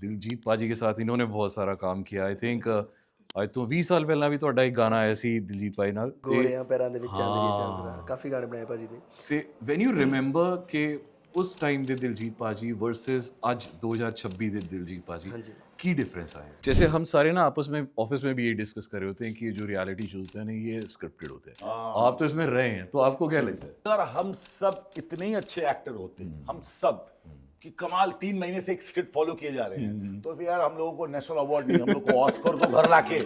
ਦਿਲਜੀਤ ਪਾਜੀ के साथ इन्होंने बहुत सारा काम किया आई थिंक ਅੱਜ ਤੋਂ 20 ਸਾਲ ਪਹਿਲਾਂ ਵੀ ਤੁਹਾਡਾ ਇੱਕ ਗਾਣਾ ਆਇਆ ਸੀ ਦਿਲਜੀਤ ਭਾਈ ਨਾਲ ਗੋਰਿਆਂ ਪੈਰਾਂ ਦੇ ਵਿੱਚ ਚਾਂਦਨੀ ਚਾਂਦਰਾ ਕਾਫੀ ਗਾਣੇ ਬਣਾਏ ਭਾਜੀ ਦੇ ਸੇ ਵੈਨ ਯੂ ਰਿਮੈਂਬਰ ਕਿ ਉਸ ਟਾਈਮ ਦੇ ਦਿਲਜੀਤ ਪਾਜੀ वर्सेस आज 2026 ਦੇ दिलजीत पाजी की डिफरेंस आया जैसे हम सारे ना आपस में ऑफिस में भी ये डिस्कस कर रहे होते हैं कि जो रियलिटी शो होते हैं ना ये स्क्रिप्टेड होते हैं आप तो इसमें रहे हैं तो आपको क्या लगता है यार हम सब इतने ही अच्छे एक्टर होते हैं हम सब कि कमाल 3 महीने से एक स्क्रिप्ट फॉलो किए जा रहे हैं तो फिर यार हम लोगों को नेशनल अवार्ड नहीं हम लोग को ऑस्कर तो घर लाके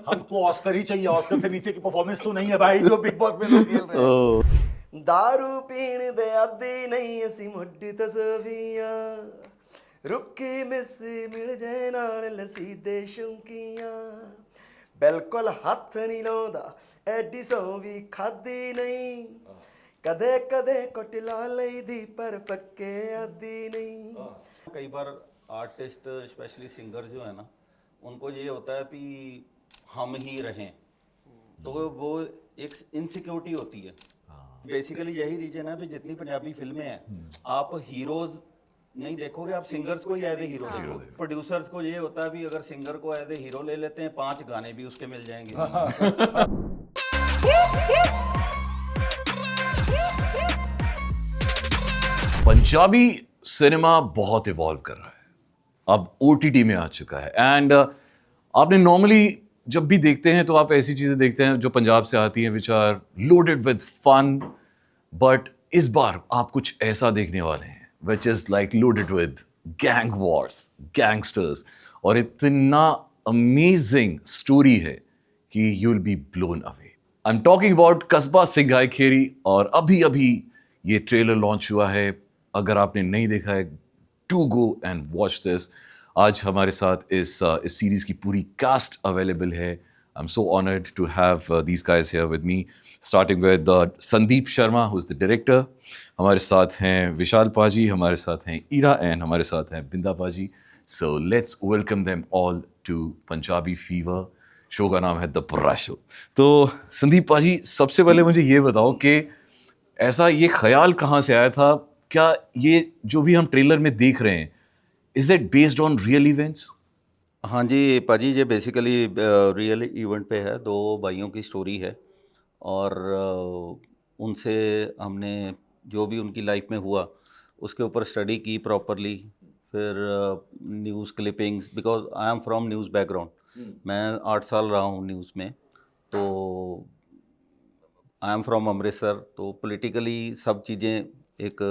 हमको ऑस्कर ही चाहिए ऑस्कर से नीचे की परफॉर्मेंस तो नहीं है भाई जो बिग बॉस में लोग खेल रहे हैं दारू पीण दे आदी नहीं असी मुड्ढी तस्वीयां रुकी मिसी मिल जाए नाल लसी दे शौकीयां बिल्कुल हथ नहीं लाउंदा एडी सौ भी खादी नहीं कदे कदे कुटला लईदी पर पक्के आदी नहीं कई बार आर्टिस्ट स्पेशली सिंगर जो है ना उनको ये होता है कि हम ही रहें तो वो एक इनसिक्योरिटी होती है बेसिकली यही रीजन है भी जितनी पंजाबी फिल्में हैं आप हीरोज नहीं देखोगे आप सिंगर्स को ही एज ए हीरो देखोगे प्रोड्यूसर्स को ये होता है भी अगर सिंगर को एज ए हीरो ले लेते हैं 5 गाने भी उसके मिल जाएंगे पंजाबी सिनेमा बहुत इवॉल्व कर रहा है अब OTT में आ चुका है एंड आपने नॉर्मली जब भी देखते हैं तो आप ऐसी चीज़ें देखते हैं जो पंजाब से आती हैं which are loaded with fun but इस बार आप कुछ ऐसा देखने वाले हैं which is like loaded with gang wars gangsters और इतना अमेजिंग स्टोरी है कि you will be blown away I am talking about कस्बा सिंघाई खेरी और अभी अभी ये ट्रेलर लॉन्च हुआ है अगर आपने नहीं देखा है to go and watch this आज हमारे साथ इस सीरीज़ की पूरी कास्ट अवेलेबल है I am so honoured to have these guys here with me starting with Sandeep Sharma who is the director हमारे साथ हैं विशाल पाजी हमारे साथ हैं ईरा एंड हमारे साथ हैं Binda paaji so let's welcome them all to Punjabi fever show का नाम है द बुर्रा शो तो संदीप पाजी सबसे पहले मुझे ये बताओ कि ऐसा ये ख्याल कहाँ से आया था क्या ये जो भी हम ट्रेलर में देख रहे हैं is it based on real events हाँ जी पाजी ये बेसिकली रियल इवेंट पे है 2 भाइयों की स्टोरी है और उनसे हमने जो भी उनकी लाइफ में हुआ उसके ऊपर स्टडी की प्रॉपरली फिर news clippings because I am from news background मैं 8 साल रहा हूँ न्यूज़ में तो आई एम फ्रॉम अमृतसर तो पॉलिटिकली सब चीज़ें एक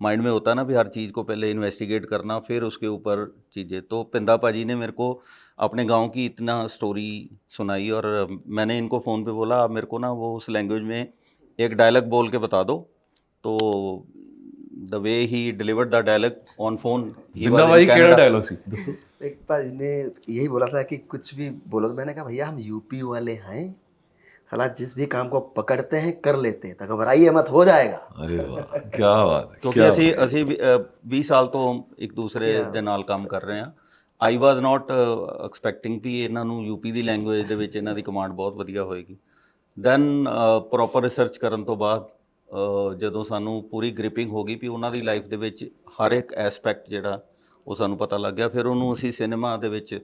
माइंड में होता है ना भी हर चीज़ को पहले इन्वेस्टिगेट करना फिर उसके ऊपर चीज़ें तो पिंदा पाजी ने मेरे को अपने गांव की इतना स्टोरी सुनाई और मैंने इनको फ़ोन पे बोला आप मेरे को ना वो उस लैंग्वेज में एक डायलॉग बोल के बता दो तो the way he delivered the dialogue on phone dialogue सी दसो एक भाजी ने यही बोला था कि कुछ भी बोलो तो मैंने कहा भैया हम यूपी वाले हैं साला जिस भी काम को पकड़ते हैं कर लेते हैं तो घबराइए मत हो जाएगा अरे वाह क्या बात है क्योंकि ਅਸੀਂ 20 ਸਾਲ ਤੋਂ ਇੱਕ ਦੂਸਰੇ ਦੇ ਨਾਲ ਕੰਮ ਕਰ ਰਹੇ ਹਾਂ ਆਈ ਵਾਜ਼ ਨਾਟ ਐਕਸਪੈਕਟਿੰਗ ਵੀ ਇਹਨਾਂ ਨੂੰ ਯੂਪੀ ਦੀ ਲੈਂਗੁਏਜ ਦੇ ਵਿੱਚ ਇਹਨਾਂ ਦੀ ਕਮਾਂਡ ਬਹੁਤ ਵਧੀਆ ਹੋਏਗੀ ਦੈਨ ਪ੍ਰੋਪਰ ਰਿਸਰਚ ਕਰਨ ਤੋਂ ਬਾਅਦ ਜਦੋਂ ਸਾਨੂੰ ਪੂਰੀ ਗ੍ਰਿਪਿੰਗ ਹੋ ਗਈ ਵੀ ਉਹਨਾਂ ਦੀ ਲਾਈਫ ਦੇ ਵਿੱਚ ਹਰ ਇੱਕ ਐਸਪੈਕਟ ਜਿਹੜਾ ਉਹ ਸਾਨੂੰ ਪਤਾ ਲੱਗ ਗਿਆ ਫਿਰ ਉਹਨੂੰ ਅਸੀਂ ਸਿਨੇਮਾ ਦੇ ਵਿੱਚ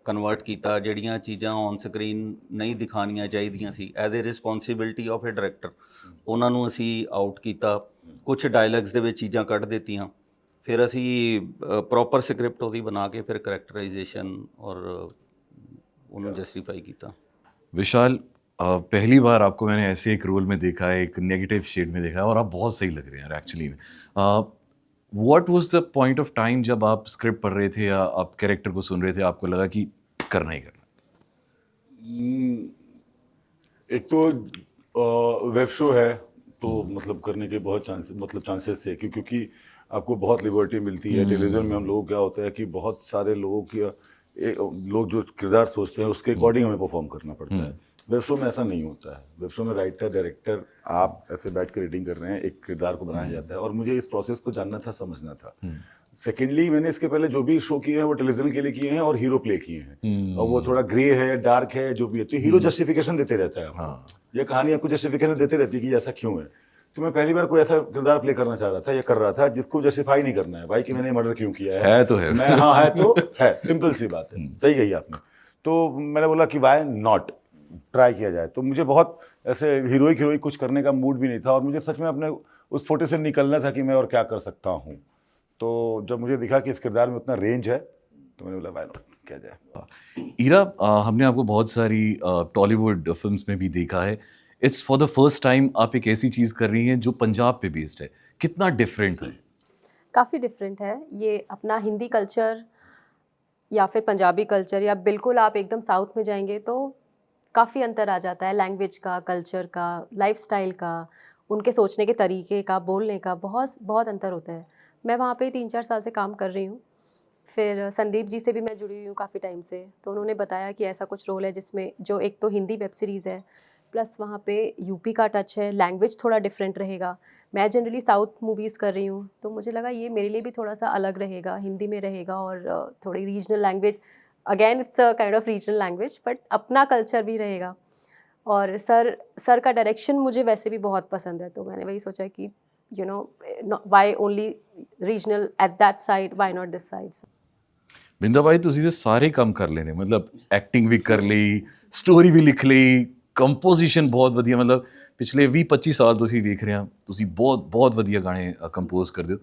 ਕਨਵਰਟ ਕੀਤਾ ਜਿਹੜੀਆਂ ਚੀਜ਼ਾਂ ਔਨ ਸਕਰੀਨ ਨਹੀਂ ਦਿਖਾਣੀਆਂ ਚਾਹੀਦੀਆਂ ਸੀ as a responsibility of a director ਉਹਨਾਂ ਨੂੰ ਅਸੀਂ ਆਊਟ ਕੀਤਾ ਕੁਝ ਡਾਇਲੌਗਸ ਦੇ ਵਿੱਚ ਚੀਜ਼ਾਂ ਕੱਢ ਦਿੱਤੀਆਂ ਫਿਰ ਅਸੀਂ ਪ੍ਰੋਪਰ ਸਕ੍ਰਿਪਟ ਉਹਦੀ ਬਣਾ ਕੇ ਫਿਰ ਕਰੈਕਟਰਾਈਜੇਸ਼ਨ ਔਰ ਉਹਨੂੰ ਜਸਟੀਫਾਈ ਕੀਤਾ विशाल पहली बार आपको मैंने ऐसे एक रोल में देखा है एक नेगेटिव शेड में देखा है और आप बहुत सही लग रहे हैं एक्चुअली में what was the point of time जब आप स्क्रिप्ट पढ़ रहे थे या आप कैरेक्टर को सुन रहे थे आपको लगा कि करना ही करना एक तो वेब शो है तो मतलब करने के बहुत चांसेस थे क्योंकि आपको बहुत लिबर्टी मिलती है टेलीविज़न में हम लोगों क्या होता है कि बहुत सारे लोगों की लोग जो किरदार सोचते हैं उसके अकॉर्डिंग हमें परफॉर्म करना पड़ता है वेब शो में ऐसा नहीं होता है वेब शो में राइटर डायरेक्टर आप ऐसे बैठ कर रीडिंग कर रहे हैं एक किरदार को बनाया जाता है और मुझे इस प्रोसेस को जानना था समझना था सेकेंडली मैंने इसके पहले जो भी शो किए हैं वो टेलीविजन के लिए किए हैं और हीरो प्ले किए हैं और वो थोड़ा ग्रे है डार्क है जो भी है तो हीरो जस्टिफिकेशन देते रहता है ये कहानी आपको जस्टिफिकेशन देते रहती है कि ऐसा क्यों है तो मैं पहली बार कोई ऐसा किरदार प्ले करना चाह रहा था या कर रहा था जिसको जस्टिफाई नहीं करना है भाई कि मैंने मर्डर क्यों किया है तो है। मैं हाँ है तो है, सिंपल सी बात है, सही कही आपने। तो मैंने बोला कि वाई नॉट ट्राई किया जाए। तो मुझे बहुत ऐसे हीरोइक कुछ करने का मूड भी नहीं था और मुझे सच में अपने उस फोटो से निकलना था कि मैं और क्या कर सकता हूँ। तो जब मुझे दिखा कि इस किरदार में उतना रेंज है तो मैंने बोला वाई नॉट किया जाए। ईरा, हमने आपको बहुत सारी टॉलीवुड फिल्म्स में भी देखा है। It's for the first time आप एक ऐसी चीज़ कर रही हैं जो पंजाब पे बेस्ड है, कितना डिफरेंट है? काफ़ी डिफरेंट है ये अपना हिंदी कल्चर या फिर पंजाबी कल्चर, या बिल्कुल आप एकदम साउथ में जाएंगे तो काफ़ी अंतर आ जाता है, लैंग्वेज का, कल्चर का, लाइफस्टाइल का, उनके सोचने के तरीके का, बोलने का, बहुत बहुत अंतर होता है। मैं वहाँ पे 3-4 साल से काम कर रही हूँ। फिर संदीप जी से भी मैं जुड़ी हुई हूँ काफ़ी टाइम से, तो उन्होंने बताया कि ऐसा कुछ रोल है जिसमें जो एक तो हिंदी वेब सीरीज़ है, प्लस वहाँ पे यूपी का टच है, लैंग्वेज थोड़ा डिफरेंट रहेगा। मैं जनरली साउथ मूवीज़ कर रही हूँ, तो मुझे लगा ये मेरे लिए भी थोड़ा सा अलग रहेगा, हिंदी में रहेगा और थोड़ी regional language, again it's a kind of regional language, but अपना कल्चर भी रहेगा। और सर का डायरेक्शन मुझे वैसे भी बहुत पसंद है, तो मैंने वही सोचा कि you know why only regional at that side, why not this side. Binda ਭਾਈ ਤੁਸੀਂ ਤੇ ਸਾਰੇ ਕੰਮ ਕਰ ਲੈਣੇ, ਮਤਲਬ ਐਕਟਿੰਗ ਵੀ ਕਰ ਲਈ, ਸਟੋਰੀ ਵੀ ਲਿਖ ਲਈ, ਕੰਪੋਜੀਸ਼ਨ ਬਹੁਤ ਵਧੀਆ, ਮਤਲਬ ਪਿਛਲੇ 20-25 ਸਾਲ ਤੁਸੀਂ ਵੇਖ ਰਹੇ ਆ, ਤੁਸੀਂ ਬਹੁਤ ਬਹੁਤ ਵਧੀਆ ਗਾਣੇ ਕੰਪੋਜ਼ ਕਰਦੇ ਹੋ।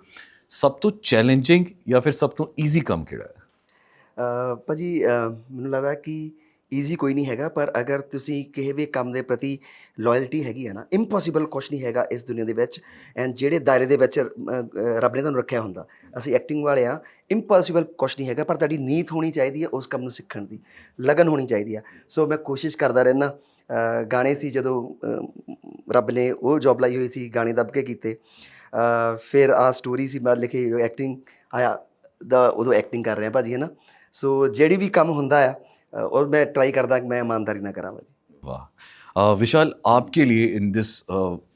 ਸਭ ਤੋਂ ਚੈਲੰਜਿੰਗ ਜਾਂ ਫਿਰ ਸਭ ਤੋਂ ਈਜ਼ੀ ਕੰਮ ਕਿਹੜਾ ਹੈ? ਭਾਜੀ ਮੈਨੂੰ ਲੱਗਦਾ ਕਿ ਈਜ਼ੀ ਕੋਈ ਨਹੀਂ ਹੈਗਾ, ਪਰ ਅਗਰ ਤੁਸੀਂ ਕਿਸੇ ਵੀ ਕੰਮ ਦੇ ਪ੍ਰਤੀ ਲੋਇਲਟੀ ਹੈਗੀ ਹੈ ਨਾ, ਇੰਪੋਸੀਬਲ ਕੁਛ ਨਹੀਂ ਹੈਗਾ ਇਸ ਦੁਨੀਆ ਦੇ ਵਿੱਚ। ਐਂਡ ਜਿਹੜੇ ਦਾਇਰੇ ਦੇ ਵਿੱਚ ਰੱਬ ਨੇ ਤੁਹਾਨੂੰ ਰੱਖਿਆ ਹੁੰਦਾ, ਅਸੀਂ ਐਕਟਿੰਗ ਵਾਲੇ ਆ, ਇੰਪੋਸੀਬਲ ਕੁਛ ਨਹੀਂ ਹੈਗਾ, ਪਰ ਤੁਹਾਡੀ ਨੀਤ ਹੋਣੀ ਚਾਹੀਦੀ ਹੈ ਉਸ ਕੰਮ ਨੂੰ ਸਿੱਖਣ ਦੀ, ਲਗਨ ਹੋਣੀ ਚਾਹੀਦੀ ਆ। ਸੋ ਮੈਂ ਕੋਸ਼ਿਸ਼ ਕਰਦਾ ਰਹਿੰਦਾ। ਗਾਣੇ ਸੀ ਜਦੋਂ ਰੱਬ ਨੇ ਉਹ ਜੋਬ ਲਾਈ ਹੋਈ ਸੀ, ਗਾਣੇ ਦੱਬ ਕੇ ਕੀਤੇ। ਫਿਰ ਆ ਸਟੋਰੀ ਸੀ ਮੈਂ ਲਿਖੀ, ਐਕਟਿੰਗ ਆਇਆ ਦਾ ਉਦੋਂ ਐਕਟਿੰਗ ਕਰ ਰਿਹਾ ਭਾਜੀ, ਹੈ ਨਾ। ਸੋ ਜਿਹੜੀ ਵੀ ਕੰਮ ਹੁੰਦਾ ਆ और मैं ट्राई करता कि मैं ईमानदारी ना करा भाई। वाह। विशाल, आपके लिए इन दिस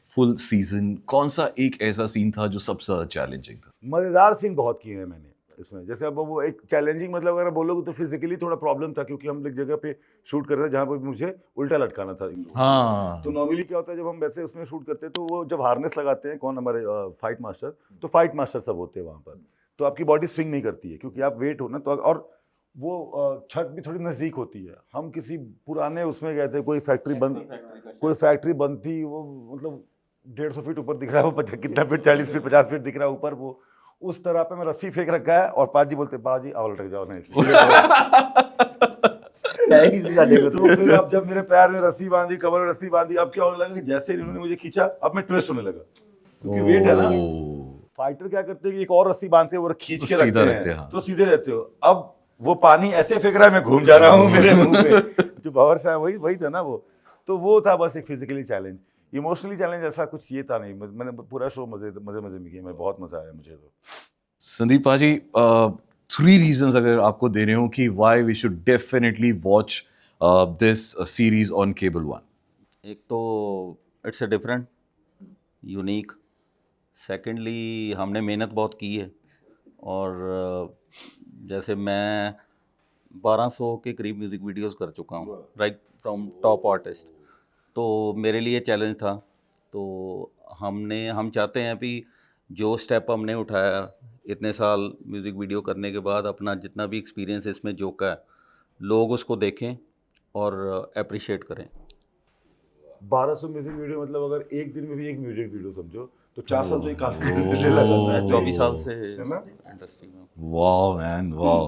फुल सीजन कौन सा एक ऐसा सीन था जो सबसे ज़्यादा चैलेंजिंग था? मज़ेदार सीन बहुत किए हैं मैंने इसमें। जैसे अब वो एक चैलेंजिंग मतलब अगर बोलोगे तो फिजिकली थोड़ा प्रॉब्लम था, क्योंकि हम एक जगह पे शूट कर रहे थे जहाँ पर मुझे उल्टा लटकाना था। हाँ। तो नॉर्मली क्या होता है जब हम वैसे उसमें शूट करते हैं तो वो जब हार्नेस लगाते हैं, कौन हमारे फाइट मास्टर, तो फाइट मास्टर सब होते हैं वहाँ पर, तो आपकी बॉडी स्विंग नहीं करती है क्योंकि आप वेट हो ना। तो और वो छत भी थोड़ी नज़दीक होती है। हम किसी पुराने उसमें गए थे, कोई फैक्ट्री बंद थी, वो मतलब 150 फीट ऊपर दिख रहा है, वो कितना फीट, 40 फीट 50 फीट दिख रहा है ऊपर। वो उस तरह पे मैं रस्सी फेंक रखा है और पाजी बोलते पाजी आओ लटक जाओ नहीं। तो फिर अब जब मेरे पैर में रस्सी बांधी, कमर में रस्सी बांधी, अब क्या होने लगा कि जैसे इन्होंने मुझे खींचा अब मैं ट्विस्ट होने लगा, क्योंकि वेट है ना। फाइटर क्या करते हैं कि एक और रस्सी बांधते हैं, वो खींच के रखते हैं, तो सीधे रहते हो। अब वो पानी ऐसे फेंक रहा है, मैं घूम जा रहा हूँ मेरे मुंह में। जो पावर शा वही था ना वो। तो वो था बस एक फिजिकली चैलेंज। इमोशनली चैलेंज ऐसा कुछ ये था नहीं। मैंने पूरा शो मजे में किया, मैं बहुत मजा आया मुझे। तो संदीप पाजी, 3 रीजंस अगर आपको देने हो कि why we should definitely watch this series on cable one. एक तो it's a different, unique. Secondly हमने मेहनत बहुत की है, और जैसे मैं 1200 के करीब म्यूज़िक वीडियोस कर चुका हूँ, राइट फ्रॉम टॉप आर्टिस्ट। तो मेरे लिए चैलेंज था। तो हम चाहते हैं अभी जो स्टेप हमने उठाया इतने साल म्यूज़िक वीडियो करने के बाद, अपना जितना भी एक्सपीरियंस इसमें जोका है, लोग उसको देखें और अप्रिशिएट करें। 1200 म्यूजिक वीडियो मतलब अगर एक दिन में भी एक म्यूजिक वीडियो समझो तो 4 साल तो ये काफी लगातार 24 साल से है ना इंडस्ट्री में। वाह मैन, वाह।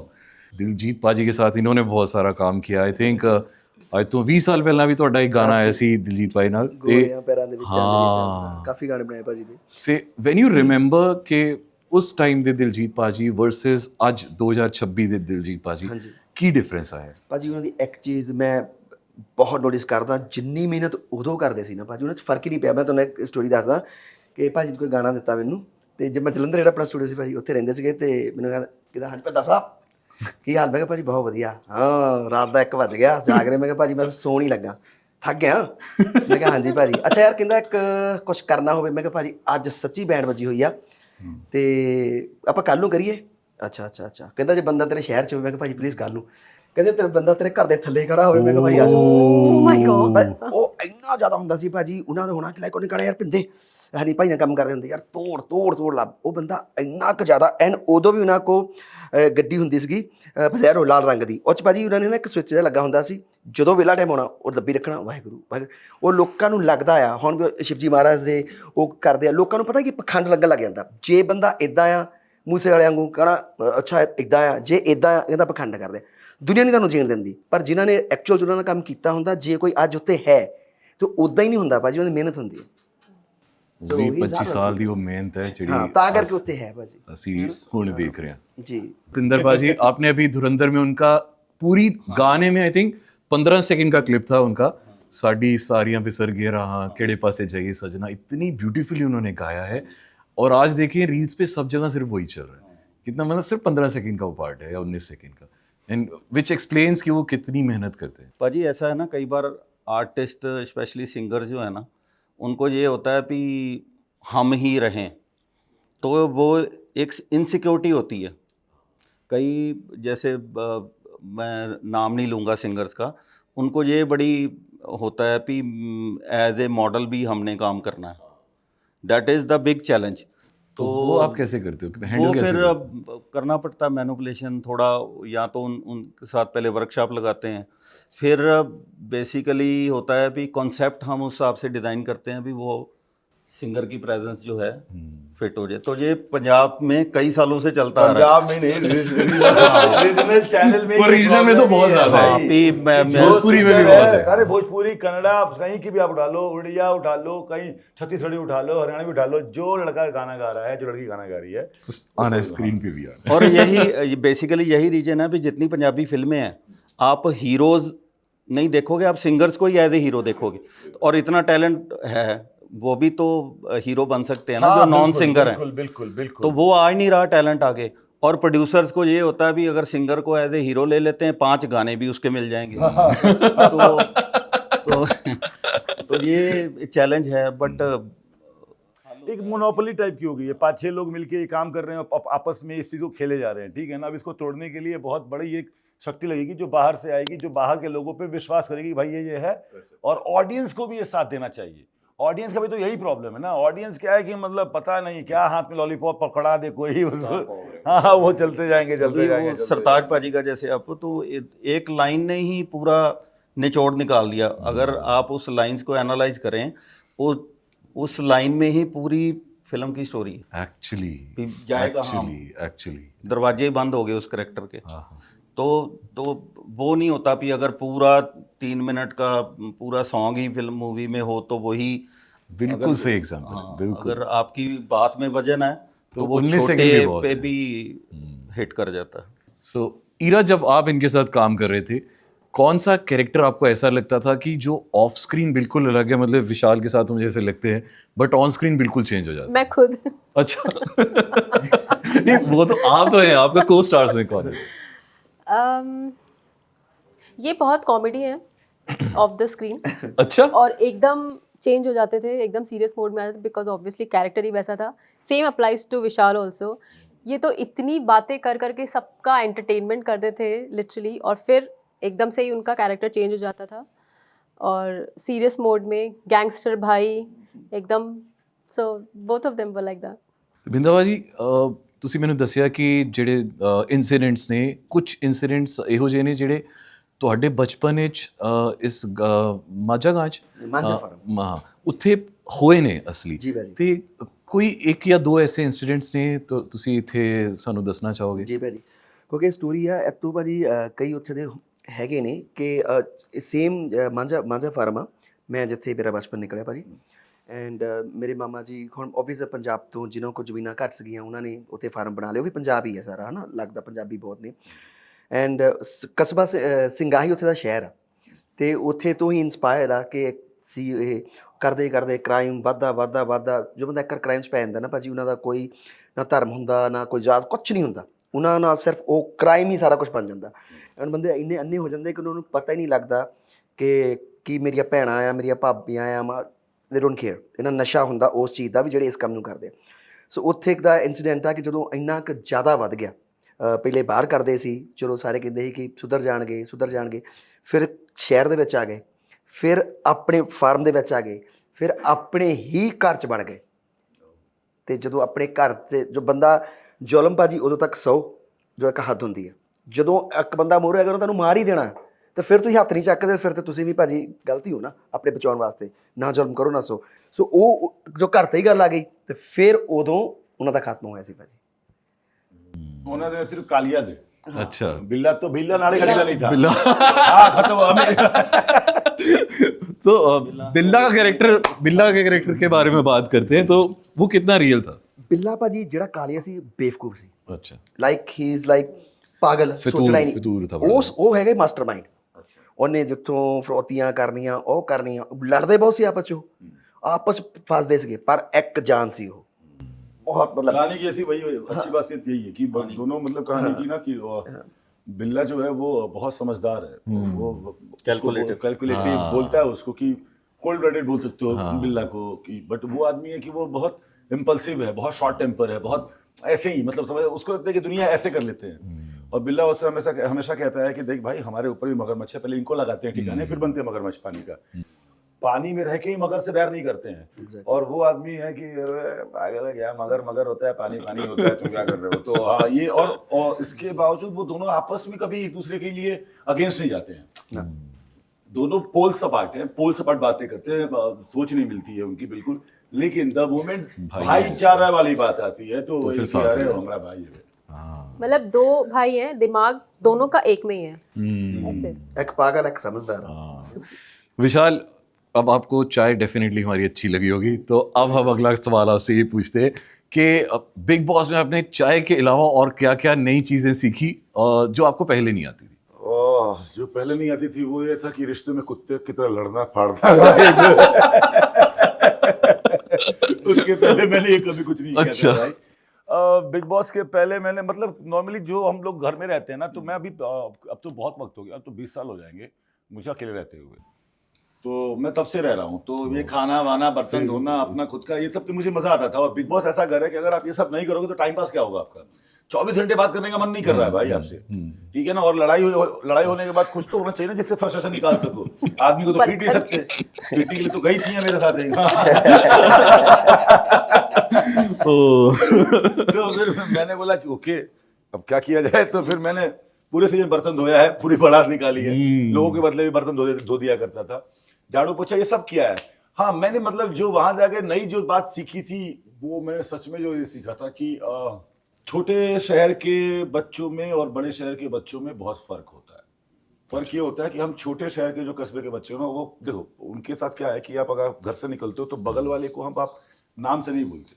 दिलजीत पाजी के साथ इन्होंने बहुत सारा काम किया। आई थिंक ਅੱਜ ਤੋਂ 20 ਸਾਲ ਪਹਿਲਾਂ ਵੀ ਤੁਹਾਡਾ ਇੱਕ ਗਾਣਾ ਆਇਆ ਸੀ ਦਿਲਜੀਤ ਭਾਈ ਨਾਲ, ਗੋਰਿਆਂ ਪੈਰਾਂ ਦੇ ਵਿੱਚ ਚਾਂਦਨੀ, ਕਾਫੀ ਗਾਣੇ ਬਣਾਏ ਭਾਜੀ ਦੇ। ਸੇ ਵੈਨ ਯੂ ਰਿਮੈਂਬਰ ਕਿ ਉਸ ਟਾਈਮ ਦੇ ਦਿਲਜੀਤ ਪਾਜੀ ਵਰਸਸ ਅੱਜ 2026 ਦੇ ਦਿਲਜੀਤ ਪਾਜੀ, ਕੀ ਡਿਫਰੈਂਸ ਆਇਆ ਭਾਜੀ? ਉਹਨਾਂ ਦੀ ਇੱਕ ਚੀਜ਼ ਮੈਂ ਬਹੁਤ ਨੋਟਿਸ ਕਰਦਾ, ਜਿੰਨੀ ਮਿਹਨਤ ਉਦੋਂ ਕਰਦੇ ਸੀ ਨਾ ਭਾਜੀ, ਉਹਨਾਂ 'ਚ ਫਰਕ ਹੀ ਨਹੀਂ ਪਿਆ। ਮੈਂ ਤੁਹਾਨੂੰ ਇੱਕ ਸਟੋਰੀ ਦੱਸਦਾ ਕਿ ਭਾਜੀ ਕੋਈ ਗਾਣਾ ਦਿੱਤਾ ਮੈਨੂੰ, ਤੇ ਜਦ ਮੈਂ ਜਲੰਧਰ ਜਿਹੜਾ ਆਪਣਾ ਸਟੂਡੀਓ ਸੀ ਭਾਜੀ ਉੱਥੇ ਰਹਿੰਦੇ ਸੀਗੇ, ਤੇ ਮੈਨੂੰ ਕਹਿੰਦਾ ਹਾਂਜੀ ਭੱਦਾ ਸਾਹਿਬ ਕੀ ਹਾਲ? ਮੈਂ ਕਿਹਾ ਭਾਜੀ ਬਹੁਤ ਵਧੀਆ। ਹਾਂ, ਰਾਤ ਦਾ 1 ਵੱਜ ਗਿਆ, ਜਾਗ ਰਹੇ। ਮੈਂ ਕਿਹਾ ਭਾਜੀ ਮੈਂ ਸੌਣ ਹੀ ਲੱਗਾ, ਥੱਕ ਗਿਆ। ਮੈਂ ਕਿਹਾ ਹਾਂਜੀ ਭਾਜੀ। ਅੱਛਾ ਯਾਰ, ਕਹਿੰਦਾ ਇੱਕ ਕੁਛ ਕਰਨਾ ਹੋਵੇ। ਮੈਂ ਕਿਹਾ ਭਾਜੀ ਅੱਜ ਸੱਚੀ ਬੈਂਡ ਵੱਜੀ ਹੋਈ ਆ, ਤੇ ਆਪਾਂ ਕੱਲ੍ਹ ਨੂੰ ਕਰੀਏ। ਅੱਛਾ ਅੱਛਾ ਅੱਛਾ। ਕਹਿੰਦਾ ਜੇ ਬੰਦਾ ਤੇਰੇ ਸ਼ਹਿਰ 'ਚ ਹੋਵੇ। ਮੈਂ ਕਿਹਾ ਭਾਜੀ ਪਲੀਜ਼ ਕੱਲ੍ਹ ਨੂੰ। ਕਹਿੰਦੇ ਤੇਰੇ ਬੰਦਾ ਤੇਰੇ ਘਰ ਦੇ ਥੱਲੇ ਖੜਾ ਹੋਵੇ। ਮੈਂ ਕਿਹਾ ਭਾਈ ਆ ਜਾਓ। ਉਹ ਇੰਨਾ ਇੰਨਾ ਜ਼ਿਆਦਾ ਹੁੰਦਾ ਸੀ ਭਾਜੀ ਉਹਨਾਂ ਦਾ ਹੋਣਾ ਕਿ ਲਾਈਕ ਉਹਨੇ ਕਹਿਣਾ ਯਾਰ ਪਿੰਦੇ ਹਨੀ ਭਾਈ ਨਾਲ ਕੰਮ ਕਰਦੇ ਹੁੰਦੇ ਯਾਰ ਤੋੜ ਲਾ, ਉਹ ਬੰਦਾ ਇੰਨਾ ਕੁ ਜ਼ਿਆਦਾ। ਐਨ ਉਦੋਂ ਵੀ ਉਹਨਾਂ ਕੋਲ ਗੱਡੀ ਹੁੰਦੀ ਸੀਗੀ ਬਜ਼ੈਰੋ ਲਾਲ ਰੰਗ ਦੀ, ਉਹ 'ਚ ਭਾਜੀ ਉਹਨਾਂ ਨੇ ਨਾ ਇੱਕ ਸਵਿੱਚ ਜਿਹਾ ਲੱਗਾ ਹੁੰਦਾ ਸੀ, ਜਦੋਂ ਵੇਲਾ ਟਾਈਮ ਆਉਣਾ ਉਹ ਦੱਬੀ ਰੱਖਣਾ, ਵਾਹਿਗੁਰੂ ਵਾਹਿਗੁਰੂ। ਉਹ ਲੋਕਾਂ ਨੂੰ ਲੱਗਦਾ ਆ ਹੁਣ ਵੀ ਸ਼ਿਵਜੀ ਮਹਾਰਾਜ ਦੇ ਉਹ ਕਰਦੇ ਆ, ਲੋਕਾਂ ਨੂੰ ਪਤਾ ਕਿ ਪਖੰਡ ਲੱਗਣ ਲੱਗ ਜਾਂਦਾ ਜੇ ਬੰਦਾ ਇੱਦਾਂ ਆ, ਮੂਸੇ ਵਾਲਿਆਂ ਵਾਂਗੂ ਕਹਿਣਾ ਅੱਛਾ ਇੱਦਾਂ ਆ, ਜੇ ਇੱਦਾਂ ਆ ਇਹਦਾ ਪਖੰਡ ਕਰਦੇ। ਦੁਨੀਆ ਨਹੀਂ ਤੁਹਾਨੂੰ ਜੀਣ ਦਿੰਦੀ, ਪਰ ਜਿਨ੍ਹਾਂ ਨੇ ਐਕਚੁਅਲ 'ਚ ਉਹਨਾਂ ਨਾਲ ਕੰਮ ਕੀਤਾ ਹੁੰਦਾ, ਜੇ ਕੋਈ ਅੱਜ ਉੱਤੇ ਹੈ ਤਾਂ ਉੱਦਾਂ ਹੀ ਨਹੀਂ ਹੁੰਦਾ ਭਾਜੀ, ਉਹਦੀ ਮਿਹਨਤ ਹੁੰਦੀ ਹੈ। 20-25 ਸਾਲ ਦੀ ਉਹ ਮਿਹਨਤ ਹੈ ਹਾਂ ਜਿਹੜੀ ਤਾਂ ਕਰਕੇ ਉੱਤੇ ਹੈ ਭਾਜੀ ਅਸੀਂ ਹੁਣ देख रहे हैं। जी तिंदर भाजी, आपने अभी धुरंधर में उनका पूरी गाने में आई थिंक 15 सेकंड का क्लिप था उनका, साड़ी सारियां पे सर गे रहा केड़े पासे जाइए सजना, इतनी ब्यूटीफुली उन्होंने गाया है। और आज देखिए रील्स पे सब जगह सिर्फ वही चल रहा है, कितना मतलब सिर्फ 15 सेकंड का वो पार्ट है या 19 सेकंड का, एंड विच एक्सप्लेन्स कि वो कितनी मेहनत करते हैं। पाजी ऐसा है ना, कई बार आर्टिस्ट स्पेशली सिंगर जो है ना, उनको ये होता है कि हम ही रहें, तो वो एक इनसिक्योरिटी होती है। कई जैसे मैं नाम नहीं लूँगा सिंगर्स का, उनको ये बड़ी होता है कि एज ए मॉडल भी हमने काम करना है, that is the big challenge. तो वो आप कैसे करते हो, वो हैंडल कैसे फिर करते हो? करना पड़ता है मैनिपुलेशन थोड़ा, या तो उनके साथ पहले वर्कशॉप लगाते हैं, फिर बेसिकली होता है भी कॉन्सेप्ट हम उस हिसाब से डिज़ाइन करते हैं भी वो सिंगर की प्रेजेंस जो है फिट हो जाए। तो ये पंजाब में कई सालों से चलता आ रहा है। पंजाब में नहीं, रीजनल चैनल में, वो रीजनल में तो बहुत ज्यादा है। हाँ, मैं भोजपुरी में भी बहुत है। अरे भोजपुरी, कन्नड़ा, कहीं की भी आप उठा लो, उड़िया उठा लो, कहीं छत्तीसगढ़ी उठा लो, हरियाणा भी उठा लो, जो लड़का गाना गा रहा है, जो लड़की गाना गा रही है, आना है स्क्रीन पे भी आना है। और यही बेसिकली यही रीजन है भी जितनी पंजाबी फिल्में हैं, आप हीरोज नहीं देखोगे, आप सिंगर्स को ही एज ए हीरो देखोगे। और इतना टैलेंट है, वो भी तो हीरो बन सकते हैं ना, जो नॉन सिंगर हैं। बिल्कुल बिल्कुल। तो वो आ ही नहीं रहा टैलेंट आगे। और प्रोड्यूसर्स को ये होता है भी अगर सिंगर को एज ए हीरो ले लेते हैं, 5 गाने भी उसके मिल जाएंगे। तो ये चैलेंज है, बट एक मोनोपोली टाइप की हो गई है, 5-6 लोग मिलके ये काम कर रहे हैं, आपस में इस चीज़ को खेले जा रहे हैं, ठीक है ना। अब इसको तोड़ने के लिए बहुत बड़ी एक शक्ति लगेगी जो बाहर से आएगी, जो बाहर के लोगों पे विश्वास करेगी कि भाई ये है, और ऑडियंस को भी ये साथ देना चाहिए। ऑडियंस का भी तो यही प्रॉब्लम है ना, ऑडियंस क्या है कि मतलब पता नहीं क्या हाथ में लॉलीपॉप पकड़ा दे कोई उसको, हाँ वो चलते जाएंगे सरताज पाजी का जैसे आपको तो एक लाइन ने ही पूरा निचोड़ निकाल दिया। अगर आप उस लाइंस को एनालाइज करें, उस लाइन में ही पूरी फिल्म की स्टोरी एक्चुअली जाएगा। एक्चुअली दरवाजे ही बंद हो गए उस कैरेक्टर के। हाँ हाँ। तो वो नहीं होता कि अगर पूरा 3 मिनट का पूरा सॉन्ग ही फिल्म मूवी में हो तो वही बिल्कुल सही एग्जांपल है, हाँ, बिल्कुल। अगर आपकी बात में वजन है तो वो 19 सेकंड छोटे भी बहुत पे है। भी हिट कर जाता है। सो ईरा, जब आप इनके साथ काम कर रहे थे, कौन सा कैरेक्टर आपको ऐसा लगता था कि जो ऑफ स्क्रीन बिल्कुल अलग है, मतलब विशाल के साथ मुझे ऐसे लगते हैं, बट ऑन स्क्रीन बिल्कुल चेंज हो जाता है? मैं खुद। अच्छा। नहीं, वो तो आप तो हैं, आपका को स्टार्स में कौन है? ये बहुत कॉमेडी है ऑफ द स्क्रीन, अच्छा। और एकदम चेंज हो जाते थे, एकदम सीरियस मोड में आते थे, बिकॉज ऑब्वियसली कैरेक्टर ही वैसा था। Same applies to Vishal also. ये तो इतनी बातें कर करके सबका एंटरटेनमेंट करते थे लिटरली, और फिर एकदम से ही उनका कैरेक्टर चेंज हो जाता था और सीरियस मोड में गैंगस्टर भाई एकदम। So both of them were like that. ਬਿੰਦਾਵਾ ਜੀ, ਤੁਸੀਂ ਮੈਨੂੰ ਦੱਸਿਆ ਕਿ ਜਿਹੜੇ ਇਨਸੀਡੈਂਟਸ ਨੇ, ਕੁਝ ਇਨਸੀਡੈਂਟਸ ਇਹੋ ਜਿਹੇ ਨੇ ਜਿਹੜੇ ਤੁਹਾਡੇ ਬਚਪਨ ਵਿੱਚ ਇਸ ਮਾਝਾ ਗਾਂ 'ਚ ਮਾਝਾ ਫਾਰਮ ਉੱਥੇ ਹੋਏ ਨੇ ਅਸਲੀ, ਜੀ ਭਾਜੀ। ਤੇ ਕੋਈ ਇੱਕ ਜਾਂ ਦੋ ਐਸੇ ਇਨਸੀਡੈਂਟਸ ਨੇ ਤੁਸੀਂ ਇੱਥੇ ਸਾਨੂੰ ਦੱਸਣਾ ਚਾਹੋਗੇ? ਜੀ ਭਾਜੀ, ਕਿਉਂਕਿ ਸਟੋਰੀ ਆ ਇੱਥੋਂ ਭਾਜੀ ਕਈ ਉੱਥੇ ਦੇ ਹੈਗੇ ਨੇ ਕਿ ਸੇਮ ਮਾਝਾ ਫਾਰਮ ਆ ਮੈਂ ਜਿੱਥੇ ਮੇਰਾ ਬਚਪਨ ਨਿਕਲਿਆ ਭਾਜੀ। ਐਂਡ ਮੇਰੇ ਮਾਮਾ ਜੀ ਹੁਣ ਓਬਵੀਅਸ ਪੰਜਾਬ ਤੋਂ ਜਿਹਨਾਂ ਕੋਲ ਜ਼ਮੀਨਾਂ ਘੱਟ ਸੀਗੀਆਂ ਉਹਨਾਂ ਨੇ ਉੱਥੇ ਫਾਰਮ ਬਣਾ ਲਿਆ, ਉਹ ਵੀ ਪੰਜਾਬ ਹੀ ਹੈ ਸਾਰਾ, ਹੈ ਨਾ, ਲੱਗਦਾ ਪੰਜਾਬੀ ਬਹੁਤ ਨੇ। ਐਂਡ ਕਸਬਾ ਸਿੰਗਾਹੀ ਉੱਥੇ ਦਾ ਸ਼ਹਿਰ ਆ, ਅਤੇ ਉੱਥੇ ਤੋਂ ਹੀ ਇੰਸਪਾਇਰਡ ਆ ਕਿ ਸੀ ਇਹ ਕਰਦੇ ਕਰਦੇ ਕ੍ਰਾਈਮ ਵੱਧਦਾ ਜੋ ਬੰਦਾ ਇੱਕ ਕ੍ਰਾਈਮ 'ਚ ਪੈ ਜਾਂਦਾ ਨਾ ਭਾਜੀ, ਉਹਨਾਂ ਦਾ ਕੋਈ ਨਾ ਧਰਮ ਹੁੰਦਾ ਨਾ ਕੋਈ ਜਾਤ, ਕੁਛ ਨਹੀਂ ਹੁੰਦਾ ਉਹਨਾਂ ਨਾਲ, ਸਿਰਫ ਉਹ ਕ੍ਰਾਈਮ ਹੀ ਸਾਰਾ ਕੁਛ ਬਣ ਜਾਂਦਾ। ਐਂਡ ਬੰਦੇ ਇੰਨੇ ਅੰਨੇ ਹੋ ਜਾਂਦੇ ਕਿ ਉਹਨਾਂ ਨੂੰ ਪਤਾ ਹੀ ਨਹੀਂ ਲੱਗਦਾ ਕਿ ਮੇਰੀਆਂ ਭੈਣਾਂ ਆ, ਮੇਰੀਆਂ ਭਾਬੀਆਂ ਆ, ਦੇ ਡੋਂਟ ਕੇਅਰ। ਇਹਨਾਂ ਨਸ਼ਾ ਹੁੰਦਾ ਉਸ ਚੀਜ਼ ਦਾ ਵੀ ਜਿਹੜੇ ਇਸ ਕੰਮ ਨੂੰ ਕਰਦੇ। ਸੋ ਉੱਥੇ ਇੱਕ ਦਾ ਇੰਸੀਡੈਂਟ ਆ ਕਿ ਜਦੋਂ ਇੰਨਾ ਕੁ ਜ਼ਿਆਦਾ ਵੱਧ ਗਿਆ, ਪਹਿਲੇ ਬਾਹਰ ਕਰਦੇ ਸੀ, ਚਲੋ ਸਾਰੇ ਕਹਿੰਦੇ ਸੀ ਕਿ ਸੁਧਰ ਜਾਣਗੇ, ਫਿਰ ਸ਼ਹਿਰ ਦੇ ਵਿੱਚ ਆ ਗਏ, ਫਿਰ ਆਪਣੇ ਫਾਰਮ ਦੇ ਵਿੱਚ ਆ ਗਏ, ਫਿਰ ਆਪਣੇ ਹੀ ਘਰ 'ਚ ਬਣ ਗਏ। ਤੇ ਜਦੋਂ ਆਪਣੇ ਘਰ 'ਚ ਜੋ ਬੰਦਾ ਜ਼ੁਲਮ ਭਾਜੀ ਉਦੋਂ ਤੱਕ ਸਹੋ ਜੋ ਇੱਕ ਹੱਦ ਹੁੰਦੀ ਹੈ। ਜਦੋਂ ਇੱਕ ਬੰਦਾ ਮੂਹਰੇ ਅਗਰ ਤੁਹਾਨੂੰ ਮਾਰ ਹੀ ਦੇਣਾ ਤੇ ਫਿਰ ਤੁਸੀਂ ਹੱਥ ਨਹੀਂ ਚੱਕਦੇ, ਫਿਰ ਤੇ ਤੁਸੀਂ ਵੀ ਭਾਜੀ ਗਲਤੀ ਹੋ ਨਾ ਆਪਣੇ ਬਚਾਉਣ ਵਾਸਤੇ। ਨਾ ਜ਼ੁਲਮ ਕਰੋ ਨਾ ਸੋ ਉਹ ਜੋ ਘਰ ਤੇ ਹੀ ਗੱਲ ਆ ਗਈ ਤੇ ਫਿਰ ਉਦੋਂ ਉਹਨਾਂ ਦਾ ਖਾਤਮਾ ਹੋਇਆ ਸੀ ਭਾਜੀ। ਉਹਨਾਂ ਦੇ ਸਿਰਫ ਕਾਲੀਆ ਦੇ। अच्छा बिल्ला तो बिल्ला नाले का ढीला नहीं था। बिल्ला हाँ खत्म हुआ तो बिल्ला के कैरेक्टर के बारे में बात करते हैं, तो वो कितना रियल था? ਬਿੱਲਾ ਭਾਜੀ ਜਿਹੜਾ ਕਾਲੀਆ ਸੀ ਬੇਵਕੂਫ ਸੀ, अच्छा ਲਾਈਕ ਹੀ ਇਜ਼ ਲਾਈਕ ਪਾਗਲ, ਸੋਚਣਾ ਹੀ ਫਿਤੂਰ ਨਹੀਂ। ਥਾ ਬੜਾ। ਉਹ ਹੈਗਾ ਮਾਸਟਰਮਾਈਂਡ। ਉਹਨੇ ਜਿੱਥੋਂ ਫਰੋਤੀਆਂ ਕਰਨੀਆਂ ਉਹ ਕਰਨੀਆਂ, ਲੜਦੇ ਬਹੁਤ ਸੀ ਆਪਸ 'ਚ, ਆਪਸ 'ਚ ਫਸਦੇ ਸੀਗੇ ਪਰ ਇੱਕ ਜਾਨ ਸੀ ਉਹ। बहुत मतलब कहानी की ऐसी वही अच्छी बात यही है कि दोनों मतलब कहानी की ना कि बिल्ला जो है वो बहुत समझदार है, वो कैलकुलेटिव बोलता है उसको कि कोल्ड ब्लडेड बोल सकते हो बिल्ला को कि, बट वो आदमी है कि वो बहुत इम्पल्सिव है, बहुत शॉर्ट टेम्पर है, बहुत ऐसे ही मतलब समझ उसको लगता है कि दुनिया ऐसे कर लेते हैं। और बिल्ला उससे हमेशा कहता है कि देख भाई हमारे ऊपर भी मगरमच्छ है, पहले इनको लगाते हैं ठिकाने फिर बनते हैं मगरमच्छ पानी का। पानी में रह के ही मगर से बैर नहीं करते हैं। और वो आदमी है कि पागल है क्या, मगर होता है, पानी होता है, तुम क्या कर रहे हो। तो हाँ ये और इसके बावजूद वो दोनों आपस में कभी एक दूसरे के लिए अगेंस्ट नहीं जाते हैं। दोनों पोल सपाट हैं, पोल सपाट बातें करते हैं, सोच नहीं मिलती है उनकी बिल्कुल, लेकिन द मोमेंट भाईचारा वाली बात आती है तो फिर फिर साथ अरे हमारा भाई है। मतलब दो भाई हैं, दिमाग दोनों का एक में ही है ऐसे। एक पागल एक समझदार। विशाल, अब आपको चाय डेफिनेटली हमारी अच्छी लगी होगी, तो अब हम अगला सवाल आपसे ये पूछते हैं कि बिग बॉस में आपने चाय के अलावा और क्या क्या नई चीज़ें सीखी जो आपको पहले नहीं आती थी? जो पहले नहीं आती थी वो ये था कि रिश्ते में कुत्ते की तरह लड़ना फाड़ना। उसके पहले मैंने ये कभी कुछ नहीं किया था भाई। बिग बॉस के पहले मैंने मतलब नॉर्मली जो हम लोग घर में रहते हैं ना, तो मैं अभी अब तो बहुत वक्त हो गया, अब तो 20 साल हो जाएंगे मुझे अकेले रहते हुए, तो मैं तब से रह रहा हूँ। तो ये खाना वाना बर्तन धोना अपना खुद का ये सब तो मुझे मजा आता था। और बिग बॉस ऐसा घर है कि अगर आप ये सब नहीं करोगे तो टाइम पास क्या होगा आपका, 24 घंटे बात करने का मन नहीं कर रहा है भाई आपसे, ठीक है ना। और लड़ाई होने के बाद कुछ तो होना चाहिए ना जिससे फ्रस्ट्रेशन निकाल सको। आदमी को तो पीट नहीं सकते, पीटने के लिए तो गई थी मेरे साथ तो फिर मैंने बोला कि ओके अब क्या किया जाए। तो फिर मैंने पूरे सीजन बर्तन धोया है, पूरी भड़ास निकाली है, लोगों के बदले भी बर्तन धो दिया करता था, झाड़ू पोछा ये सब किया है। हाँ मैंने मतलब जो वहां जाके नई जो बात सीखी थी वो मैंने सच में जो ये सीखा था कि छोटे शहर के बच्चों में और बड़े शहर के बच्चों में बहुत फर्क होता है। फर्क ये होता है कि हम छोटे शहर के जो कस्बे के बच्चे हो ना, वो देखो उनके साथ क्या है कि आप अगर घर से निकलते हो तो बगल वाले को हम आप नाम से नहीं बोलते,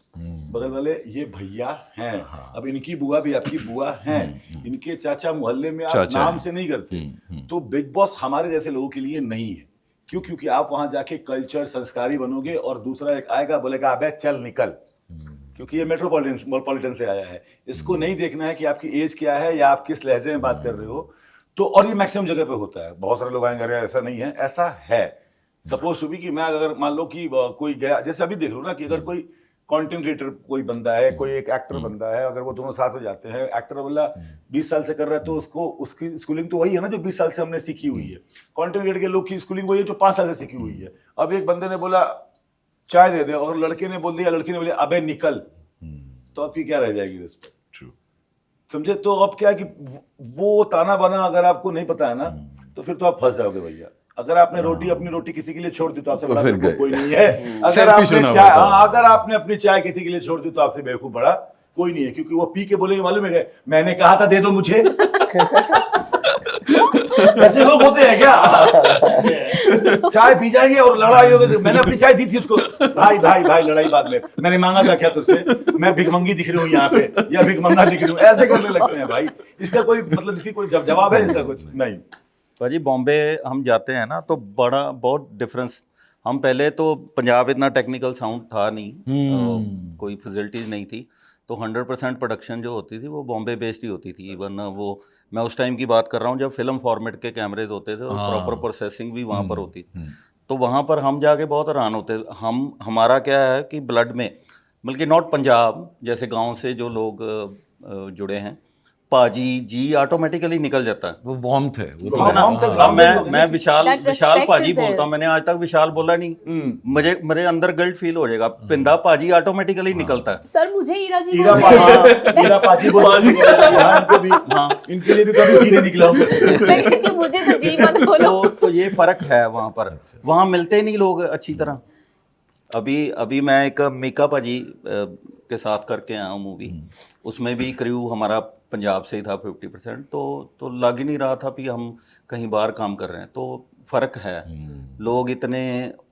बगल वाले ये भैया हैं। अब इनकी बुआ भी आपकी बुआ हैं, इनके चाचा मोहल्ले में आप नाम से नहीं करते। तो बिग बॉस हमारे जैसे लोगों के लिए नहीं है। क्यों? क्योंकि आप वहां जाके कल्चर संस्कारी बनोगे और दूसरा एक आएगा बोलेगा अबे चल निकल, क्योंकि ये मेट्रोपॉलिटन से आया है। इसको नहीं देखना है कि आपकी एज क्या है या आप किस लहजे में बात कर रहे हो। तो और ये मैक्सिमम जगह पे होता है, बहुत सारे लोग आएंगे अरे ऐसा नहीं है, ऐसा है। सपोज टू बी कि मैं अगर मान लो कि कोई गया, जैसे अभी देख लो ना कि अगर कोई कंटेंट क्रिएटर कोई बंदा है, कोई एक एक्टर बंदा है, अगर वो दोनों साथ हो जाते हैं, एक्टर बोला 20 साल से कर रहा है तो उसको उसकी स्कूलिंग तो वही है ना जो 20 साल से हमने सीखी हुई है। कंटेंट क्रिएटर के लोग की स्कूलिंग वही है जो 5 साल से सीखी हुई है। अब एक बंदे ने बोला चाय दे दे और लड़के ने बोल दिया, लड़की ने बोला अबे निकल, तो आपकी क्या रह जाएगी रिस्पेक्ट? समझे? तो अब क्या है कि वो ताना बाना अगर आपको नहीं पता है ना तो फिर तो आप फंस जाओगे भैया। अगर आपने अपनी रोटी किसी के लिए छोड़ दी तो आपसे बड़ा बेवकूफ कोई नहीं है। अगर आपने अपनी चाय किसी के लिए छोड़ दी तो आपसे बेवकूफ बड़ा कोई नहीं है, क्योंकि वो पी के बोलेंगे मालूम है मैंने कहा था दे दो मुझे। ऐसे लोग होते हैं क्या? चाय पी जाएंगे और लड़ाई होगी, मैंने अपनी चाय दी थी उसको, भाई भाई भाई लड़ाई बाद में, मैंने मांगा था क्या तुझसे, मैं भिखमंगी दिख रही हूँ यहाँ पे या भिखमंगा दिख रही हूँ, ऐसे करने लगते हैं भाई। इसका कोई मतलब इसकी कोई जवाब है इसका कुछ नहीं। भाजी बॉम्बे हम जाते हैं ना तो बहुत डिफरेंस। हम पहले तो पंजाब इतना टेक्निकल साउंड था नहीं, कोई फैसिलिटीज़ नहीं थी, तो 100% प्रोडक्शन जो होती थी वो बॉम्बे बेस्ड ही होती थी। इवन वो मैं उस टाइम की बात कर रहा हूँ जब फिल्म फॉर्मेट के कैमरेज होते थे, प्रॉपर प्रोसेसिंग भी वहाँ पर होती थी। तो वहाँ पर हम जाके बहुत हैरान होते। हमारा क्या है कि ब्लड में, बल्कि नॉट पंजाब जैसे गाँव से जो लोग जुड़े हैं, पाजी जी ऑटोमेटिकली निकल जाता है। वो वार्मथ है, वो तो हाँ, है। warmth है। अब मैं विशाल That विशाल respect पाजी is there. बोलता हूँ, मैंने आज तक विशाल बोला नहीं, मुझे मेरे अंदर गिल्ट फील हो जाएगा। पिंदा पाजी ऑटोमेटिकली निकलता है। सर मुझे ईरा जी हीरा बोलते हैं। पाजी, हीरा पाजी हाँ, इनको भी, हाँ, इनके लिए भी कभी जी नहीं निकला होगा। मैं कहती हूँ, मुझे तो जी मत बोलो। तो ये फर्क है वहाँ पर, वहाँ मिलते नहीं लोग अच्छी तरह। अभी मैं एक मीका पाजी के साथ करके आया हूँ मूवी, उसमें भी क्रू हमारा पंजाब से ही था 50%, तो लग ही नहीं रहा था कि हम कहीं बाहर काम कर रहे हैं। तो फर्क है, लोग इतने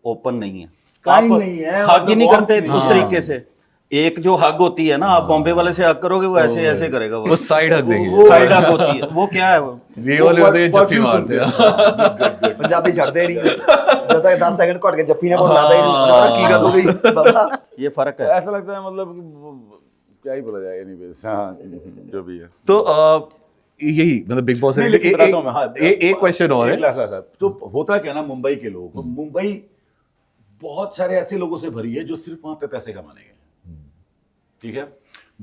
ओपन नहीं है, Kind नहीं है, हग ही नहीं मतलब करते warmth उस तरीके से। एक जो हग होती है ना, आप बॉम्बे वाले से हग करोगे वो ऐसे ऐसे करेगा, वो साइड हक देंगे, वो साइड हग होती है। वो क्या है वो? ये वाले होते हैं जफ्फी मारते हैं। ਪੰਜਾਬੀ ਛੱਡਦੇ ਨਹੀਂ ਜਦੋਂ ਤੱਕ 10 ਸੈਕਿੰਡ ਘੁੱਟ ਕੇ ਜੱਫੀ ਨੇ ਬੋਲ ਲਾਦਾ ਹੀ ਨਹੀਂ ਕੀ ਗੱਲ ਹੋ ਗਈ ਬਾਬਾ ये फर्क है। ऐसा लगता है मतलब कि क्या ही बोला जाए, एनीवेज, हाँ, जो भी है। तो यही मतलब बिग बॉस से नहीं, related लेकिन बताता हूँ मैं, हाँ, एक क्वेश्चन और है। लास्ट तो होता क्या ना, मुंबई के लोग, मुंबई बहुत सारे ऐसे लोगों से भरी है जो सिर्फ वहां पे पैसे कमाने गए, ठीक है,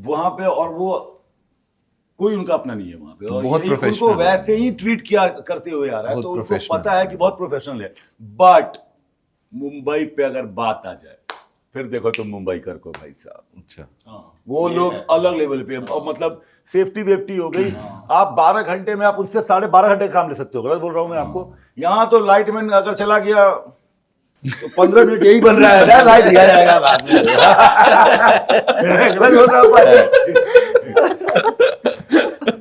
वहां पे, और वो कोई उनका अपना नहीं है वहां पे, और बहुत यही professional उनको है। वैसे ही ट्रीट किया करते हुए आ रहा है, बहुत तो उनको professional पता है कि बहुत प्रोफेशनल है। बट मुंबई पे अगर बात आ जाए, फिर देखो तुम मुंबई कर को भाई साहब, अच्छा, वो लोग अलग लेवल पे, और मतलब सेफ्टी वेफ्टी हो गई। आप 12 घंटे में आप उनसे 12.5 घंटे काम ले सकते हो, गलत बोल रहा हूँ मैं आपको? यहाँ तो लाइट मैन अगर चला गया तो 15 मिनट यही बन रहा है ना, लाइट दिया जाएगा बाद में। गलत बोल रहा हूँ भाई।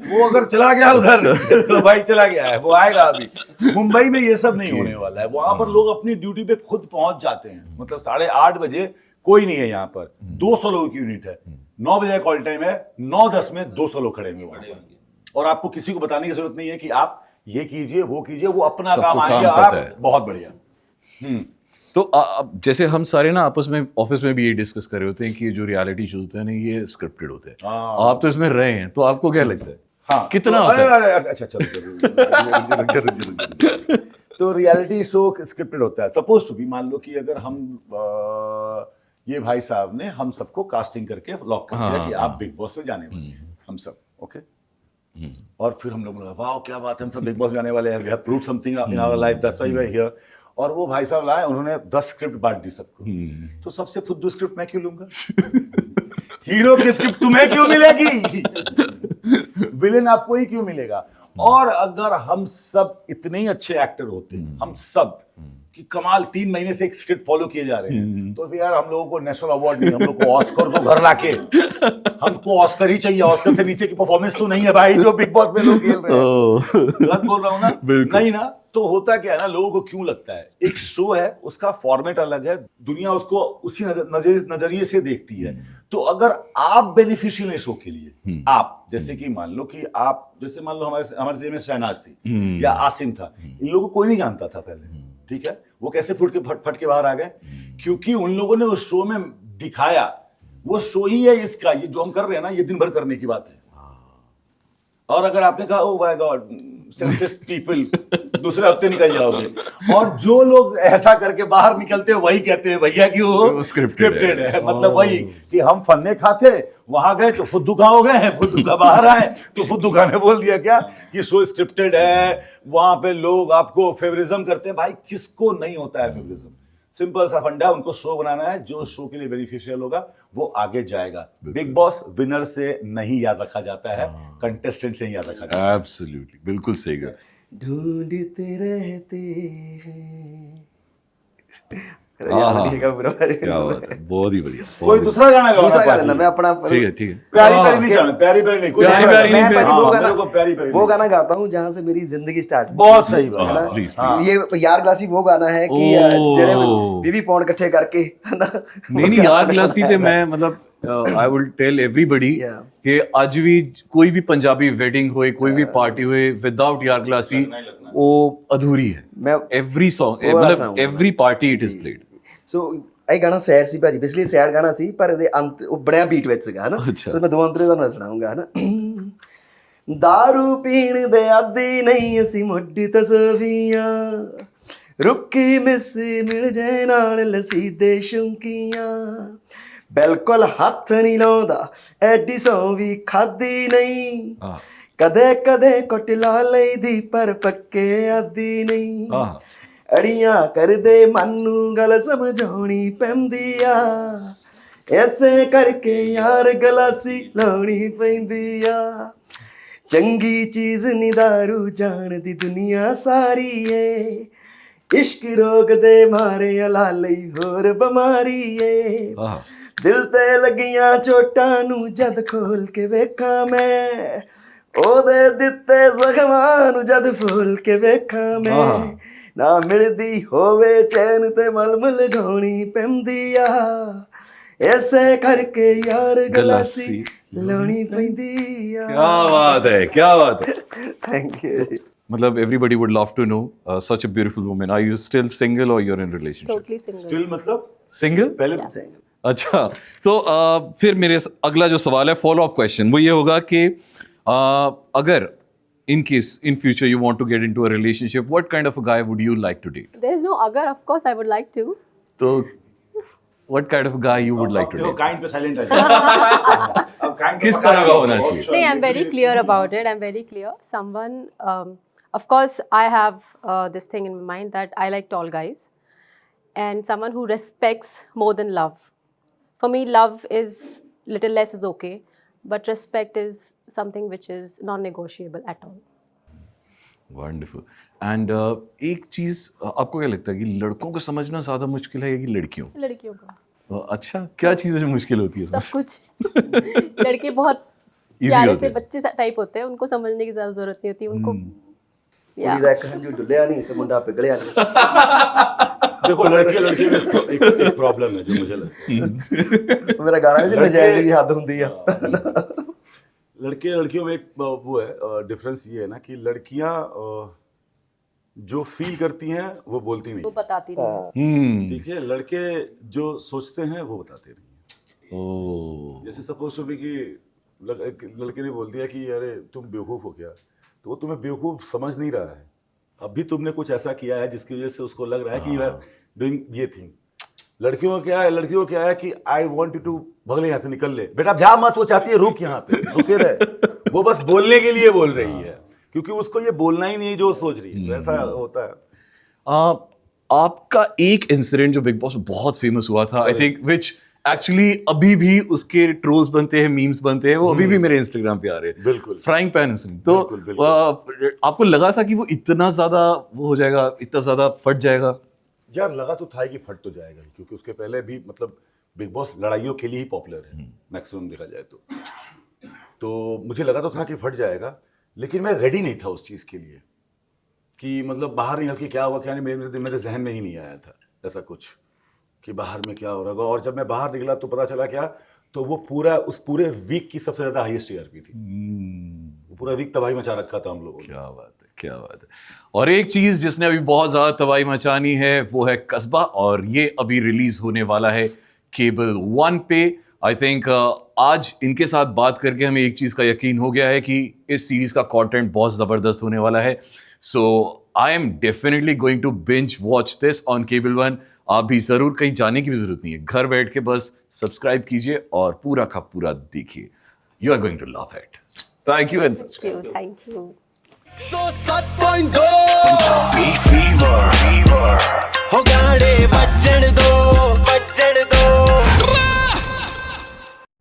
वो अगर चला गया उधर तो भाई चला गया है, वो आएगा अभी। मुंबई में ये सब नहीं होने वाला है, वहां पर लोग अपनी ड्यूटी पे खुद पहुंच जाते हैं, मतलब 8:30 बजे कोई नहीं है यहाँ पर, 200 लोगों की यूनिट है, 9 बजे कॉल टाइम है, 9:10 में 200 लोग खड़े होंगे, और आपको किसी को बताने की जरूरत नहीं है कि आप ये कीजिए वो कीजिए, वो अपना सबको काम आएंगे, काम आप पता है। बहुत बढ़िया। तो अब जैसे हम सारे ना आपस में ऑफिस में भी ये डिस्कस कर रहे होते हैं कि जो रियलिटी शो होते हैं ना, ये स्क्रिप्टेड होते हैं। हाँ। आप तो इसमें रहे हैं, तो आपको क्या लगता है? हाँ, कितना तो, होता है? अरे, अच्छा चलो, तो रियलिटी शो स्क्रिप्टेड होता है, सपोज टू बी। मान लो कि अगर हम ये भाई साहब ने हम सबको कास्टिंग करके लॉक कर दिया कि आप बिग बॉस में जाने वाले हैं, हम सब, ओके, और फिर हम लोग बोला वाह क्या बात है, हम सब बिग बॉस में जाने वाले हैं, we have proved something in our life, that's why we are here. और वो भाई साहब लाए, उन्होंने 10 स्क्रिप्ट बांट दी सबको, तो सबसे फुद्दू स्क्रिप्ट मैं क्यों लूंगा? हीरो की स्क्रिप्ट तुम्हें क्यों मिलेगी? विलेन आपको ही क्यों मिलेगा? और अगर हम सब इतने ही अच्छे एक्टर होते हैं, हम सब कि कमाल 3 महीने से एक स्क्रिप्ट फॉलो किए जा रहे हैं, तो फिर यार हम लोगों को नेशनल अवार्ड नहीं, हम लोग को ऑस्कर को घर लाके, हमको ऑस्कर ही चाहिए, ऑस्कर से नीचे की परफॉर्मेंस तो नहीं है भाई जो बिग बॉस में लोग खेल रहे हैं। गलत बोल रहा हूँ ना? नहीं ना? तो होता क्या है ना, लोगों को क्यों लगता है एक शो है, उसका फॉर्मेट अलग है, दुनिया उसको उसी नजरिए से देखती है। तो अगर आप बेनिफिशियल है शो के लिए, आप जैसे कि मान लो कि आप, जैसे मान लो हमारे जेब में शहनाज थी या आसिम था, इन लोगों को कोई नहीं जानता था पहले, ठीक है, वो कैसे फट के बाहर आ गए? क्योंकि उन लोगों ने उस शो में दिखाया, वो शो ही है इसका, ये जो हम कर रहे हैं ना, ये दिन भर करने की बात है। और अगर आपने कहा oh my God selfish people, दूसरे हफ्ते निकल जाओगे। और जो लोग ऐसा करके बाहर निकलते हैं वही कहते हैं भैया कि वो स्क्रिप्टेड है। मतलब वही कि हम फन्ने खाते, वहां गए तो फुद्दू कहाँ हो गए हैं, फुद्दू का बाहर आए तो फुद्दू का ने बोल दिया क्या कि शो स्क्रिप्टेड है। वहां पे लोग आपको फेवरिज्म करते हैं, भाई किसको नहीं होता है फेवरिज्म? सिंपल सा फंडा, उनको शो बनाना है, जो शो के लिए बेनिफिशियल होगा वो आगे जाएगा। बिग बॉस विनर से नहीं याद रखा जाता है, कंटेस्टेंट से ही याद रखा जाता है। एब्सोल्युटली, बिल्कुल सही कहा। ढूंढते रहते हैं। क्या बात है, बहुत ही बढ़िया। कोई दूसरा गाना गाओ, दूसरा गाना मैं अपना ठीक है, ठीक है। प्यारी प्यारी नहीं चाहना, प्यारी प्यारी नहीं, कोई प्यारी दूसरा प्यारी गाना। नहीं, मैं फिर- भाई वो हाँ, गाना मेरे को प्यारी प्यारी वो नहीं। गाना गाता हूँ जहाँ से मेरी जिंदगी स्टार्ट बहुत सही बात है ना। प्लीज, हाँ। ये यार ग्लासी वो गाना है कि ओह। जेड़े 20 पौंड इकट्ठे करके है ना। नहीं यार ग्लासी ते मैं मतलब I will tell everybody Yeah. कि आज भी कोई भी पंजाबी वेडिंग होए, कोई भी पार्टी होए, विदाउट यार ग्लासी वो अधूरी है। मैं एवरी सॉन्ग ਉਹ ਵਾਲਾ मतलब song every party it is played. ਸੋ ਇਹ ਗਾਣਾ ਸੈਡ ਸੀ ਭਾਜੀ, ਬੇਸਿਕਲੀ ਸੈਡ ਗਾਣਾ ਸੀ, ਪਰ ਇਹਦੇ ਅੰਤ ਉਹ ਬਣਿਆ ਬੀਟ ਵਿੱਚ ਸੀਗਾ ਹਨਾ। ਅੱਛਾ। ਸੋ ਮੈਂ ਦੋ ਅੰਤਰੇ ਤੁਹਾਨੂੰ ਸੁਣਾਉਂਗਾ ਹਨਾ। ਦਾਰੂ ਪੀਣ ਦੇ ਆਦੀ ਨਹੀਂ ਅਸੀਂ ਮੁੱਢ ਤਸਵੀਆਂ, ਰੁੱਕੀ ਮਿੱਸੀ ਮਿਲ ਜਾਏ ਨਾਲ ਲੱਸੀ ਦੇ ਸ਼ੁੰਕੀਆਂ, ਬਿਲਕੁਲ ਹੱਥ ਨਹੀਂ ਲਾਉਂਦਾ ਐਡੀ ਸੌਂ ਵੀ ਖਾਦੀ ਨਹੀਂ, ਕਦੇ ਕਦੇ ਕੁੱਟ ਲਾ ਲਈਦੀ ਪਰ ਪੱਕੇ ਆਦੀ ਨਹੀਂ ਅੜੀਆਂ ਕਰਦੇ ਮਨ ਨੂੰ ਗੱਲ ਸਮਝਾਉਣੀ ਪੈਂਦੀ ਆ ਐਸੇ ਕਰਕੇ ਯਾਰ ਗਲਾਸੀ ਲਾਉਣੀ ਪੈਂਦੀ ਆ ਚੰਗੀ ਚੀਜ਼ ਨੀ ਦਾਰੂ ਜਾਣਦੀ ਦੁਨੀਆ ਸਾਰੀ ਏ ਇਸ਼ਕ ਰੋਗ ਦੇ ਮਾਰੇ ਅਲਾ ਲਈ ਹੋਰ ਬਿਮਾਰੀ ਏ ਦਿਲ ਤੇ ਲੱਗੀਆਂ ਚੋਟਾਂ ਨੂੰ ਜਦ ਖੋਲ ਕੇ ਵੇਖਾਂ ਮੈਂ ਉਹਦੇ ਦਿੱਤੇ ਜ਼ਖਮਾਂ ਨੂੰ ਜਦ ਫੋਲ ਕੇ ਵੇਖਾਂ ਮੈਂ ਨਾ ਮਿਲਦੀ ਹੋਵੇ ਚੈਨ ਤੇ ਮਲਮਲ ਗਾਉਣੀ ਪੈਂਦੀ ਆ ਐਸੇ ਕਰਕੇ ਯਾਰ ਗਲਾਸੀ ਲਾਉਣੀ ਪੈਂਦੀ ਆ क्या बात है ਥੈਂਕ ਯੂ मतलब everybody would love to know such a beautiful woman. Are you still single or you're in relationship? Totally single. Still मतलब Single? पहले अच्छा तो फिर मेरे अगला जो सवाल है फॉलो अप क्वेश्चन वो ये होगा कि अगर in case in future you want to get into a relationship, what kind of a guy would you like to date? There is no agar, of course I would like to. तो what kind of a guy you would like to देखो date? Kind पे silent आ जाए अब kind किस तरह का होना चाहिए? No, I'm very clear about it. I'm very clear. Someone, of course, I have this thing in my mind that I like tall guys, and someone who respects more than love. For me, love is little less is okay, but respect is something which is non-negotiable at all. Wonderful and एक चीज आपको क्या लगता है कि लड़कों को समझना ज्यादा मुश्किल है कि लड़कियों लड़कियों का अच्छा क्या चीज़ है जो मुश्किल होती है इसमें? सब कुछ लड़के बहुत Easy प्यारे होते से हैं। बच्चे टाइप होते हैं, उनको समझने की ज्यादा जरूरत नहीं होती उनको ਕੁੜੀ ਦਾ ਇੱਕ ਹੰਝੂ ਡੁੱਲਿਆ ਨਹੀਂ ਤੇ ਮੁੰਡਾ ਪਿਘਲਿਆ ਨਹੀਂ देखो लड़के लड़के में एक प्रॉब्लम है जो मुझे लगता है ਮੇਰਾ ਗਾਣਾ ਨਹੀਂ ਸੀ ਨਜਾਇਜ਼ ਦੀ ਹੱਦ ਹੁੰਦੀ ਆ लड़के लड़कियों में एक वो है डिफरेंस ये है ना कि लड़कियां जो फील करती हैं वो बोलती वो नहीं बताती नहीं। ठीक है लड़के जो सोचते हैं वो बताते नहीं ओह जैसे सपोज टू बी कि लड़के ने बोल दिया कि अरे तुम बेवकूफ़ हो क्या तो वो तुम्हें बेवकूफ़ समझ नहीं रहा है अभी तुमने कुछ ऐसा किया है जिसकी वजह से उसको लग रहा है कि यू आर डूइंग ये थिंग लड़कियों को क्या है कि आई वांट यू टू भगले यहाँ से निकल ले बेटा जा मत वो चाहती है रुक यहाँ पे रुके रहे वो बस बोलने के लिए बोल रही है क्योंकि उसको ये बोलना ही नहीं है जो वो सोच रही है तो ऐसा होता है आपका एक इंसिडेंट जो बिग बॉस में बहुत फेमस हुआ था आई थिंक विच एक्चुअली अभी भी उसके ट्रोल्स बनते हैं मीम्स बनते हैं वो अभी भी मेरे इंस्टाग्राम पे आ रहे हैं बिल्कुल। फ्राइंग पैन इंसिडेंट तो बिल्कुल, आपको लगा था कि वो इतना ज्यादा वो हो जाएगा इतना ज्यादा फट जाएगा यार लगा तो था कि फट तो जाएगा ही क्योंकि उसके पहले भी मतलब बिग बॉस लड़ाइयों के लिए ही पॉपुलर है मैक्सिमम देखा जाए तो मुझे लगा तो था कि फट जाएगा लेकिन मैं रेडी नहीं था उस चीज़ के लिए कि मतलब बाहर निकल के क्या हुआ क्या नहीं मेरे जहन में ही नहीं आया था ऐसा कुछ कि बाहर में क्या हो रहा होगा और जब मैं बाहर निकला तो पता चला क्या तो वो उस पूरे वीक की सबसे ज़्यादा हाईएस्ट टीआरपी थी वो पूरा वीक तबाही मचा रखा था हम लोगों ने क्या बात है और एक चीज जिसने अभी बहुत ज्यादा तबाही मचानी है वो है कस्बा और ये अभी रिलीज होने वाला है केबल 1 पे आई थिंक आज इनके साथ बात करके हमें एक चीज का यकीन हो गया है कि इस सीरीज का कंटेंट बहुत जबरदस्त होने वाला है so I am definitely going to binge watch this on cable 1 आप भी जरूर कहीं जाने की भी जरूरत नहीं है घर बैठ के बस सब्सक्राइब कीजिए और पूरा का पूरा देखिए you are going to love it thank you and subscribe thank you 107.2 Punjabi fever हो गाड़े बजण दो